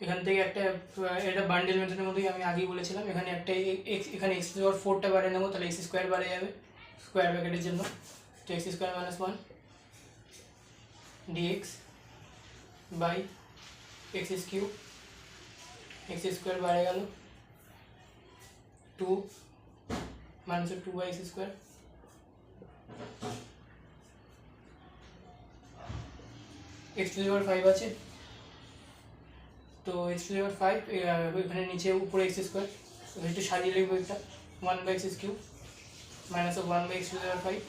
এখান থেকে একটা এটা বান্ডেল মেথডের মতোই আমি আগেই বলেছিলাম, এখানে একটা এখানে এক্স পাওয়ার 4টা বাড়িয়ে নেবো, তাহলে এক্স স্কোয়ার বাড়ে যাবে স্কোয়ার ব্র্যাকেটের জন্য। তো x square minus 1 dx by x cube, x square বাড়ে গেল 2 minus 2 by x square. X to the power 5 আছে, তো এক্স টু দি পাওয়ার 5 এখানে নিচে উপরে এক্স স্কোয়ার, একটু সাজিয়ে লিখবো এটা 1 by x cube minus 1 by x to the power 5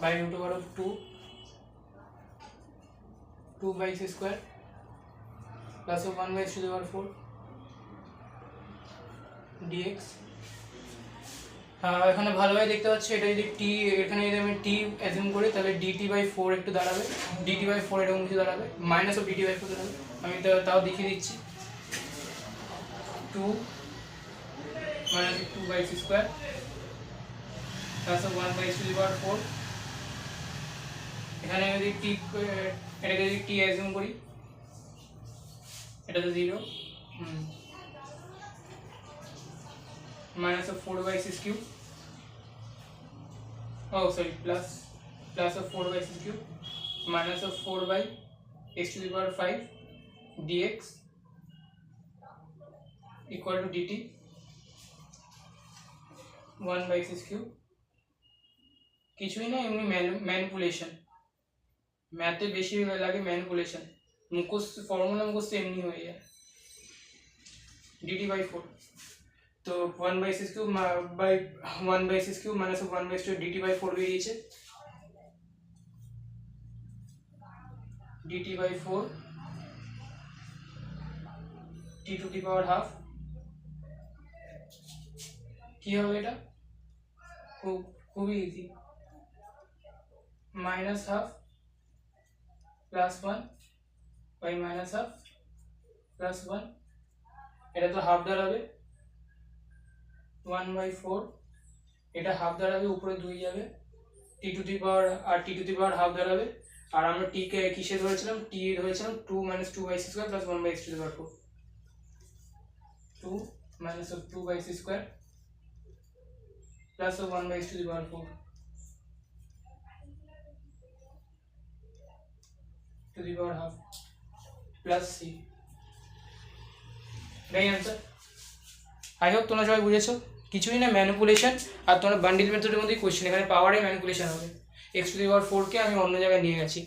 by root over of 2 by x square plus 1 by x to the power 4 dx. এখানে ভালোভাবে দেখতে পাচ্ছি, এটা যদি টি, এখানে যদি আমি টি অ্যাজিউম করি তাহলে ডিটি বাই 4 একটু দাঁড়াবে, ডিটি বাই 4 এরকম কিছু দাঁড়াবে, মাইনাস অফ ডিটি বাই 4 দাঁড়াবে। আমি তাও দেখিয়ে দিচ্ছি, 2 minus 2 by x square plus 1 by x to the power 4। এখানে যদি টি, এটাকে যদি টি অ্যাজিউম করি, এটা তো 0 minus of 4 by x cube, oh sorry, plus of 4 by x cube minus of 4 by x to the power 5 dx equal to dt 1 by x cube। কিছুই না, এমনি ম্যানিপুলেশন, ম্যাথে বেশি লাগে ম্যানিপুলেশন, মুখস্থ ফর্মুলা মুখস্থ এমনি হয়ে যায়। dt by 4, তো 1 by x cube by 1 by x cube minus 1 by two dt by 4 বেরিয়েছে, dt by 4 t to the power half. কি হবে এটা? খুবই easy, minus half plus 1 by minus half plus 1, এটা তো হাফ দাঁড়াবে 1 বাই 4, এটা হাফ দাঁড়াবে, উপরে 2 যাবে, টি টু দি পাওয়ার, আর T to the power half দাঁড়াবে। আর আমরা টি কে কিসে ধরেছিলাম? টি ধরেছিলাম 2 minus 2 by x square plus 1 by x to the power 4, 2 minus 2 by x square plus 1 by x to the power 4 to the power half plus C. এটাই answer. I hope তোমরা সবাই বুঝেছো, কিছুই না ম্যানিপুলেশন, আর তোমরা bundle মেথডের মধ্যেই question, এখানে পাওয়ারে ম্যানিপুলেশন হবে। এক্স টু দি পাওয়ার 4 কে আমি অন্য জায়গায় নিয়ে গেছি।